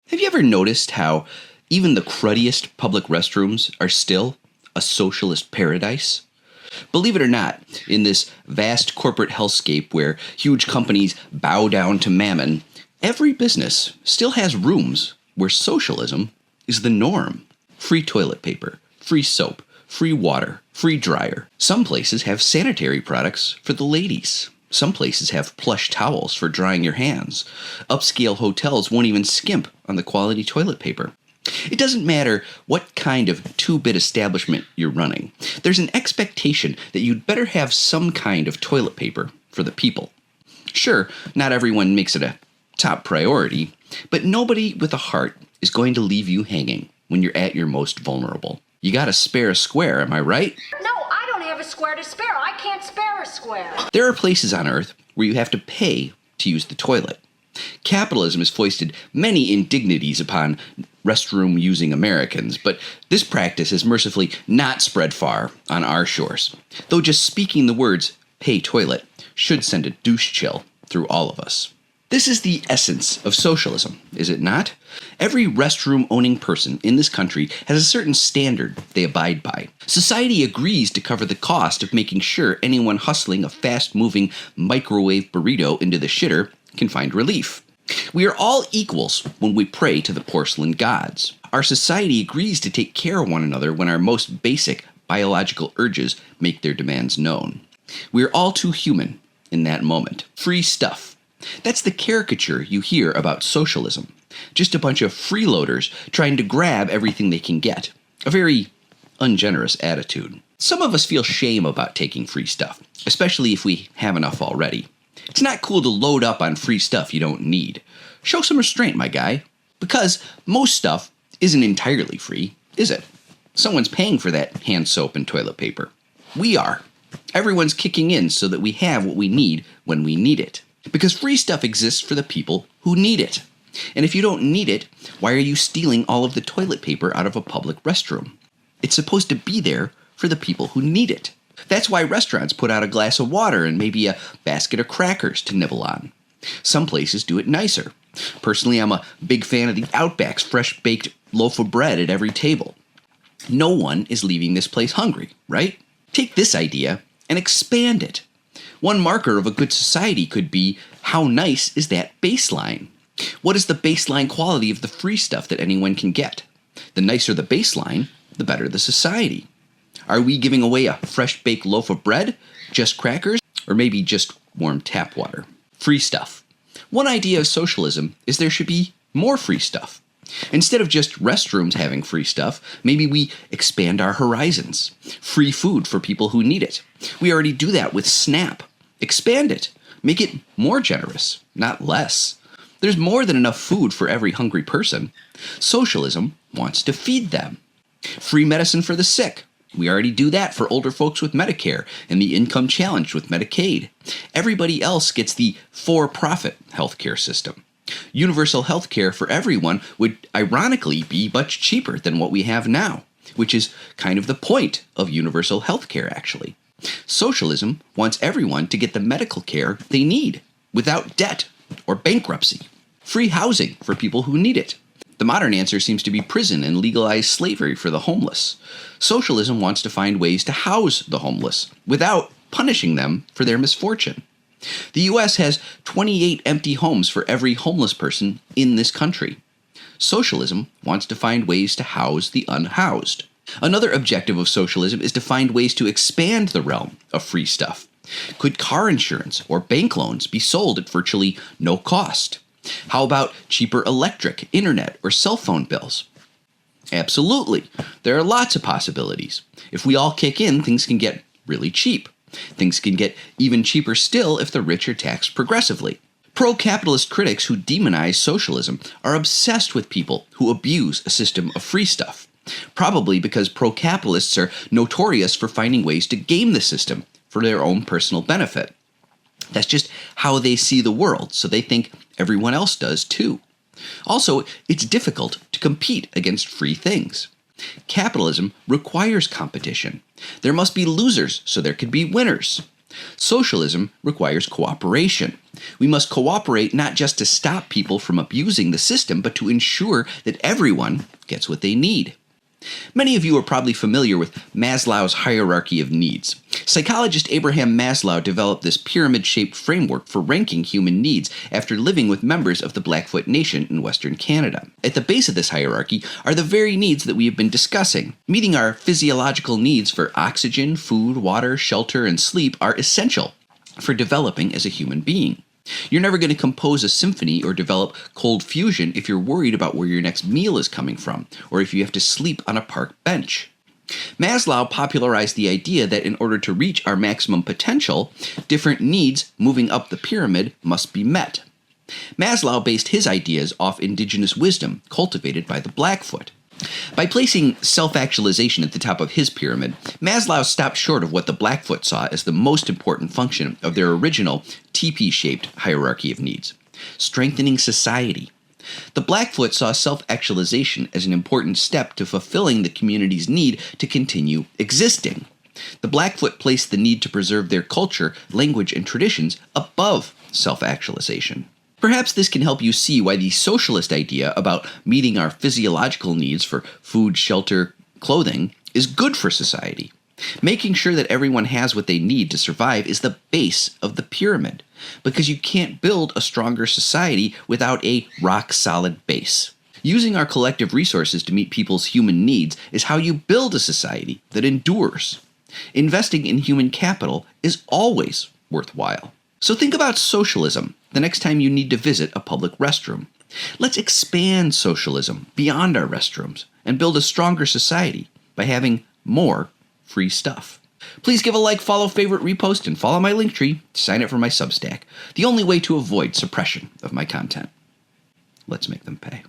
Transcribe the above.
Have you ever noticed how even the cruddiest public restrooms are still a socialist paradise? Believe it or not, in this vast corporate hellscape where huge companies bow down to mammon, every business still has rooms where socialism is the norm. Free toilet paper, free soap, free water, free dryer. Some places have sanitary products for the ladies. Some places have plush towels for drying your hands. Upscale hotels won't even skimp on the quality toilet paper. It doesn't matter what kind of two-bit establishment you're running. There's an expectation that you'd better have some kind of toilet paper for the people. Sure, not everyone makes it a top priority, but nobody with a heart is going to leave you hanging when you're at your most vulnerable. You gotta spare a square, am I right? No, I don't have a square to spare. I can't spare a square. There are places on Earth where you have to pay to use the toilet. Capitalism has foisted many indignities upon restroom-using Americans, but this practice has mercifully not spread far on our shores, though just speaking the words, pay toilet, should send a douche chill through all of us. This is the essence of socialism, is it not? Every restroom-owning person in this country has a certain standard they abide by. Society agrees to cover the cost of making sure anyone hustling a fast-moving microwave burrito into the shitter can find relief. We are all equals when we pray to the porcelain gods. Our society agrees to take care of one another when our most basic biological urges make their demands known. We are all too human in that moment. Free stuff. That's the caricature you hear about socialism. Just a bunch of freeloaders trying to grab everything they can get. A very ungenerous attitude. Some of us feel shame about taking free stuff, especially if we have enough already. It's not cool to load up on free stuff you don't need. Show some restraint, my guy. Because most stuff isn't entirely free, is it? Someone's paying for that hand soap and toilet paper. We are. Everyone's kicking in so that we have what we need when we need it. Because free stuff exists for the people who need it. And if you don't need it, why are you stealing all of the toilet paper out of a public restroom? It's supposed to be there for the people who need it. That's why restaurants put out a glass of water and maybe a basket of crackers to nibble on. Some places do it nicer. Personally, I'm a big fan of the Outback's fresh-baked loaf of bread at every table. No one is leaving this place hungry, right? Take this idea and expand it. One marker of a good society could be, how nice is that baseline? What is the baseline quality of the free stuff that anyone can get? The nicer the baseline, the better the society. Are we giving away a fresh-baked loaf of bread, just crackers, or maybe just warm tap water? Free stuff. One idea of socialism is there should be more free stuff. Instead of just restrooms having free stuff, maybe we expand our horizons. Free food for people who need it. We already do that with SNAP. Expand it. Make it more generous, not less. There's more than enough food for every hungry person. Socialism wants to feed them. Free medicine for the sick. We already do that for older folks with Medicare and the income challenged with Medicaid. Everybody else gets the for-profit healthcare system. Universal health care for everyone would ironically be much cheaper than what we have now, which is kind of the point of universal health care, actually. Socialism wants everyone to get the medical care they need without debt or bankruptcy. Free housing for people who need it. The modern answer seems to be prison and legalized slavery for the homeless. Socialism wants to find ways to house the homeless without punishing them for their misfortune. The U.S. has 28 empty homes for every homeless person in this country. Socialism wants to find ways to house the unhoused. Another objective of socialism is to find ways to expand the realm of free stuff. Could car insurance or bank loans be sold at virtually no cost? How about cheaper electric, internet, or cell phone bills? Absolutely. There are lots of possibilities. If we all kick in, things can get really cheap. Things can get even cheaper still if the rich are taxed progressively. Pro-capitalist critics who demonize socialism are obsessed with people who abuse a system of free stuff, probably because pro-capitalists are notorious for finding ways to game the system for their own personal benefit. That's just how they see the world, so they think everyone else does too. Also, it's difficult to compete against free things. Capitalism requires competition. There must be losers so there can be winners. Socialism requires cooperation. We must cooperate not just to stop people from abusing the system, but to ensure that everyone gets what they need. Many of you are probably familiar with Maslow's hierarchy of needs. Psychologist Abraham Maslow developed this pyramid-shaped framework for ranking human needs after living with members of the Blackfoot Nation in Western Canada. At the base of this hierarchy are the very needs that we have been discussing. Meeting our physiological needs for oxygen, food, water, shelter, and sleep are essential for developing as a human being. You're never going to compose a symphony or develop cold fusion if you're worried about where your next meal is coming from, or if you have to sleep on a park bench. Maslow popularized the idea that in order to reach our maximum potential, different needs moving up the pyramid must be met. Maslow based his ideas off indigenous wisdom cultivated by the Blackfoot. By placing self-actualization at the top of his pyramid, Maslow stopped short of what the Blackfoot saw as the most important function of their original teepee-shaped hierarchy of needs: strengthening society. The Blackfoot saw self-actualization as an important step to fulfilling the community's need to continue existing. The Blackfoot placed the need to preserve their culture, language, and traditions above self-actualization. Perhaps this can help you see why the socialist idea about meeting our physiological needs for food, shelter, clothing is good for society. Making sure that everyone has what they need to survive is the base of the pyramid, because you can't build a stronger society without a rock-solid base. Using our collective resources to meet people's human needs is how you build a society that endures. Investing in human capital is always worthwhile. So think about socialism the next time you need to visit a public restroom. Let's expand socialism beyond our restrooms and build a stronger society by having more free stuff. Please give a like, follow, favorite, repost, and follow my Linktree to sign up for my Substack, the only way to avoid suppression of my content. Let's make them pay.